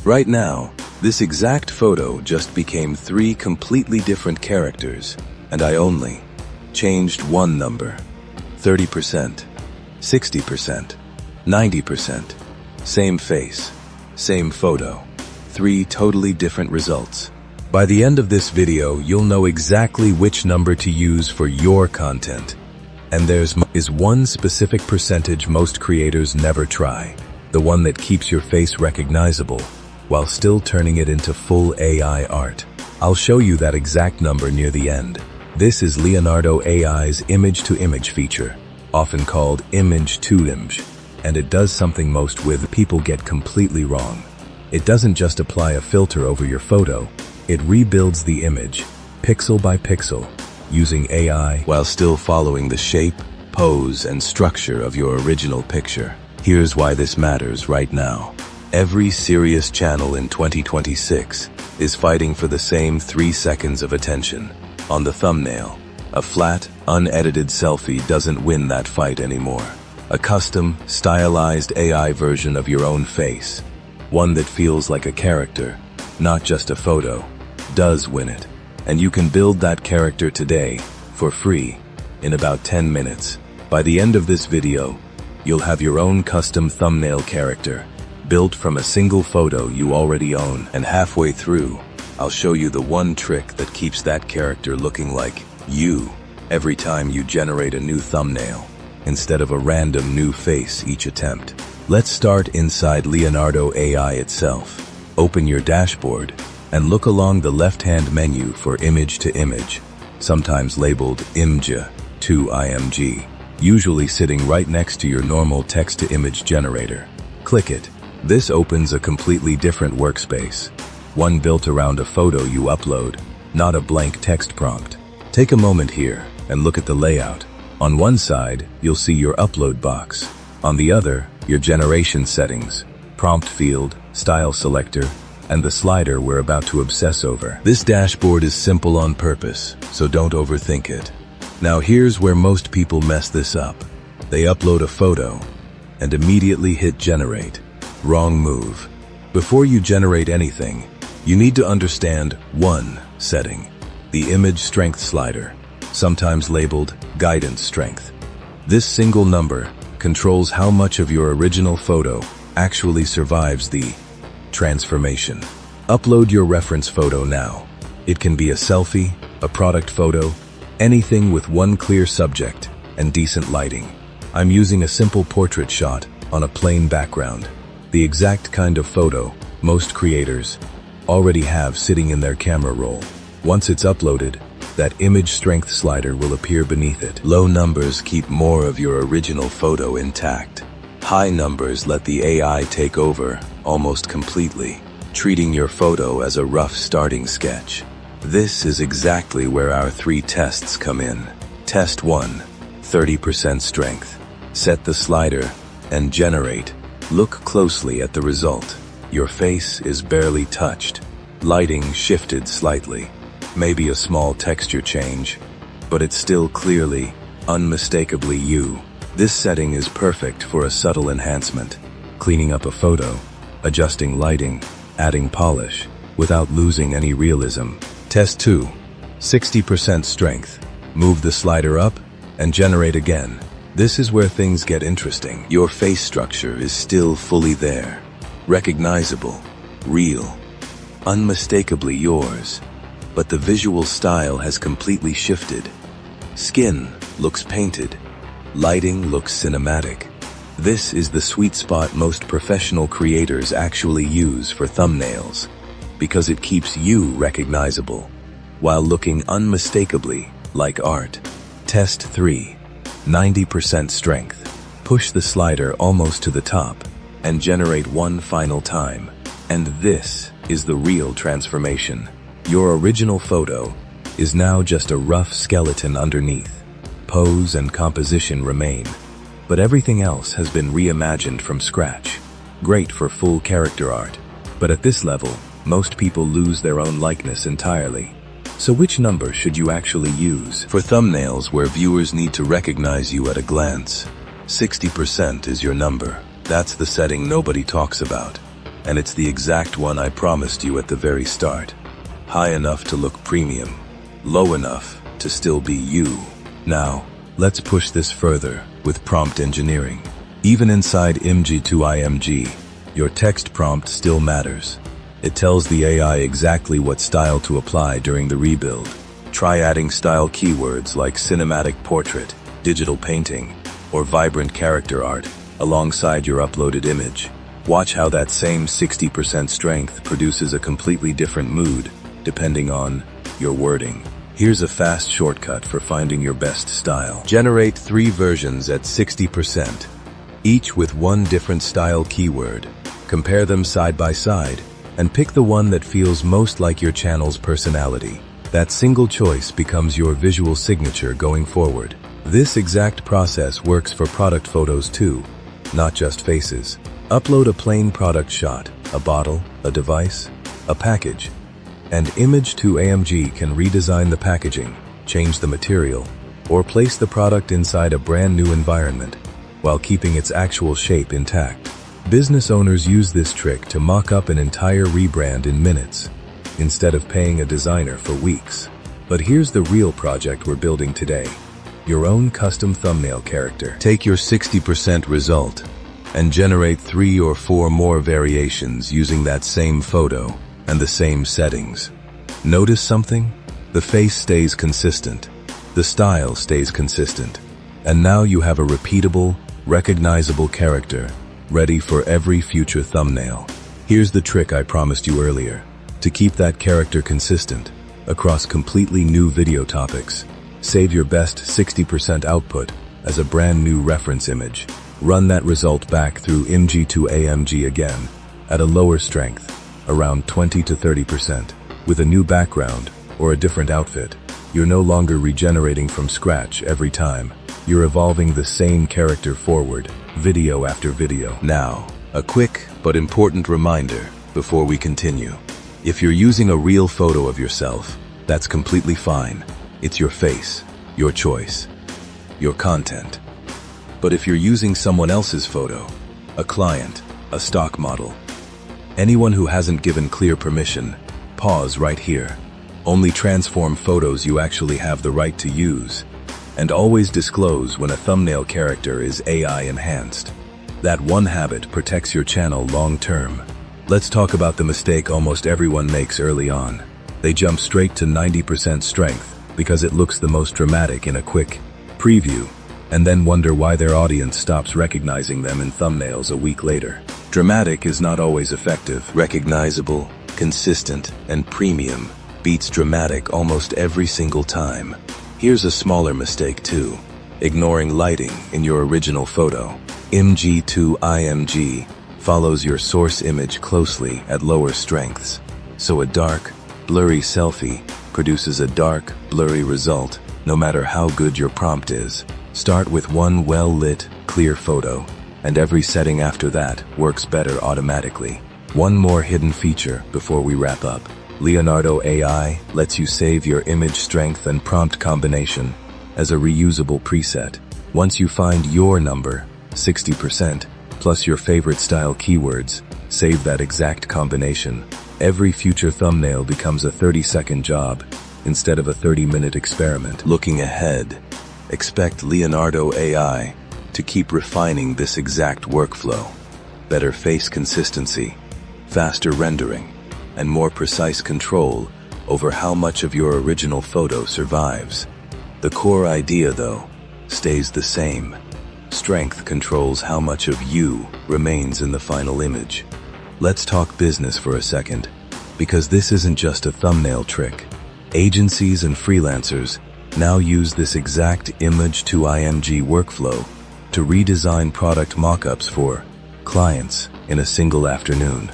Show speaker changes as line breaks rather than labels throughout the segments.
Right now, this exact photo just became 3 completely different characters, and I only changed one number. 30%, 60%, 90%. Same face, same photo. 3 totally different results. By the end of this video, you'll know exactly which number to use for your content. And there's one specific percentage most creators never try. The one that keeps your face recognizable, while still turning it into full AI art. I'll show you that exact number near the end. This is Leonardo AI's image-to-image feature, often called image-to-image, and it does something most with people get completely wrong. It doesn't just apply a filter over your photo, it rebuilds the image, pixel by pixel, using AI while still following the shape, pose, and structure of your original picture. Here's why this matters right now. Every serious channel in 2026 is fighting for the same 3 seconds of attention. On the thumbnail, a flat, unedited selfie doesn't win that fight anymore. A custom, stylized AI version of your own face, one that feels like a character, not just a photo, does win it. And you can build that character today, for free, in about 10 minutes. By the end of this video, you'll have your own custom thumbnail character, built from a single photo you already own. And halfway through, I'll show you the one trick that keeps that character looking like you every time you generate a new thumbnail, instead of a random new face each attempt. Let's start inside Leonardo AI itself. Open your dashboard and look along the left-hand menu for image to image, sometimes labeled IMG to IMG, usually sitting right next to your normal text-to-image generator. Click it. This opens a completely different workspace, one built around a photo you upload, not a blank text prompt. Take a moment here and look at the layout. On one side, you'll see your upload box. On the other, your generation settings, prompt field, style selector, and the slider we're about to obsess over. This dashboard is simple on purpose, so don't overthink it. Now here's where most people mess this up. They upload a photo and immediately hit generate. Wrong move. Before you generate anything, you need to understand one setting, the image strength slider, sometimes labeled guidance strength. This single number controls how much of your original photo actually survives the transformation. Upload your reference photo now. It can be a selfie, a product photo, anything with one clear subject and decent lighting. I'm using a simple portrait shot on a plain background, the exact kind of photo most creators already have sitting in their camera roll. Once it's uploaded, that image strength slider will appear beneath it. Low numbers keep more of your original photo intact. High numbers let the AI take over almost completely, treating your photo as a rough starting sketch. This is exactly where our 3 tests come in. Test 1, 30% strength. Set the slider and generate. Look closely at the result. Your face is barely touched. Lighting shifted slightly. Maybe a small texture change, but it's still clearly, unmistakably you. This setting is perfect for a subtle enhancement, cleaning up a photo, adjusting lighting, adding polish, without losing any realism. Test 2, 60% strength. Move the slider up and generate again. This is where things get interesting. Your face structure is still fully there, recognizable, real, unmistakably yours, but the visual style has completely shifted. Skin looks painted. Lighting looks cinematic. This is the sweet spot most professional creators actually use for thumbnails, because it keeps you recognizable, while looking unmistakably like art. Test 3, 90% strength. Push the slider almost to the top, and generate one final time. And this is the real transformation. Your original photo is now just a rough skeleton underneath. Pose and composition remain, but everything else has been reimagined from scratch. Great for full character art, but at this level, most people lose their own likeness entirely. So which number should you actually use? For thumbnails where viewers need to recognize you at a glance, 60% is your number. That's the setting nobody talks about. and it's the exact one I promised you at the very start. High enough to look premium, low enough to still be you. Now, let's push this further with prompt engineering. Even inside MG2IMG, your text prompt still matters. It tells the AI exactly what style to apply during the rebuild. Try adding style keywords like cinematic portrait, digital painting, or vibrant character art alongside your uploaded image. Watch how that same 60% strength produces a completely different mood depending on your wording. Here's a fast shortcut for finding your best style. Generate 3 versions at 60%, each with one different style keyword. Compare them side by side and pick the one that feels most like your channel's personality. That single choice becomes your visual signature going forward. This exact process works for product photos too, not just faces. Upload a plain product shot, a bottle, a device, a package, and Image2AMG can redesign the packaging, change the material, or place the product inside a brand new environment while keeping its actual shape intact. Business owners use this trick to mock up an entire rebrand in minutes, instead of paying a designer for weeks. But here's the real project we're building today: your own custom thumbnail character. Take your 60% result and generate 3 or 4 more variations using that same photo and the same settings. Notice something? The face stays consistent, the style stays consistent, and now you have a repeatable, recognizable character ready for every future thumbnail. Here's the trick I promised you earlier: to keep that character consistent across completely new video topics. Save your best 60% output as a brand new reference image. Run that result back through MG2AMG again at a lower strength, around 20 to 30%, with a new background or a different outfit. You're no longer regenerating from scratch every time. You're evolving the same character forward, video after video. Now, a quick but important reminder before we continue. If you're using a real photo of yourself, that's completely fine. It's your face, your choice, your content. But if you're using someone else's photo, a client, a stock model, anyone who hasn't given clear permission, pause right here. Only transform photos you actually have the right to use, and always disclose when a thumbnail character is AI enhanced. That one habit protects your channel long term. Let's talk about the mistake almost everyone makes early on. They jump straight to 90% strength because it looks the most dramatic in a quick preview, and then wonder why their audience stops recognizing them in thumbnails a week later. Dramatic is not always effective. Recognizable, consistent, and premium beats dramatic almost every single time. Here's a smaller mistake too: ignoring lighting in your original photo. MG2IMG follows your source image closely at lower strengths, so a dark, blurry selfie produces a dark, blurry result no matter how good your prompt is. Start with one well-lit, clear photo, and every setting after that works better automatically. One more hidden feature before we wrap up. Leonardo AI lets you save your image strength and prompt combination as a reusable preset. Once you find your number, 60%, plus your favorite style keywords, save that exact combination. Every future thumbnail becomes a 30-second job instead of a 30-minute experiment. Looking ahead, expect Leonardo AI to keep refining this exact workflow. Better face consistency, faster rendering, and more precise control over how much of your original photo survives. The core idea, though, stays the same. Strength controls how much of you remains in the final image. Let's talk business for a second, because this isn't just a thumbnail trick. Agencies and freelancers now use this exact Image2IMG workflow to redesign product mockups for clients in a single afternoon,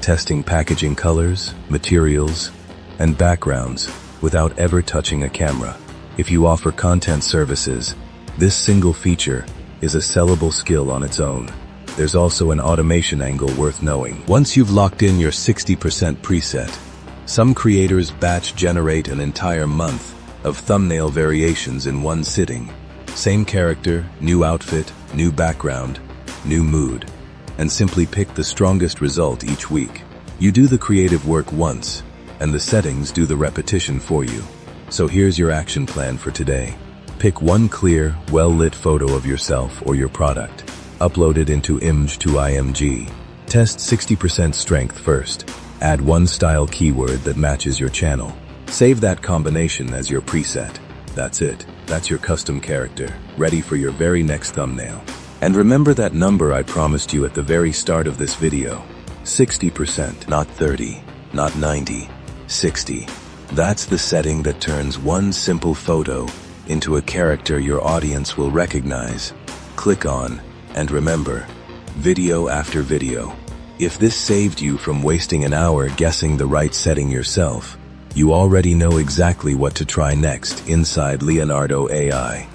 testing packaging colors, materials, and backgrounds without ever touching a camera. If you offer content services, this single feature is a sellable skill on its own. There's also an automation angle worth knowing. Once you've locked in your 60% preset, some creators batch generate an entire month of thumbnail variations in one sitting. Same character, new outfit, new background, new mood. and simply pick the strongest result each week. You do the creative work once, and the settings do the repetition for you. So here's your action plan for today. Pick one clear, well-lit photo of yourself or your product. Upload it into Image to IMG. Test 60% strength first. Add one style keyword that matches your channel. Save that combination as your preset. That's it. That's your custom character, ready for your very next thumbnail. And remember that number I promised you at the very start of this video. 60%, not 30, not 90, 60. That's the setting that turns one simple photo into a character your audience will recognize. Click on, and remember, video after video. If this saved you from wasting an hour guessing the right setting yourself, you already know exactly what to try next inside Leonardo AI.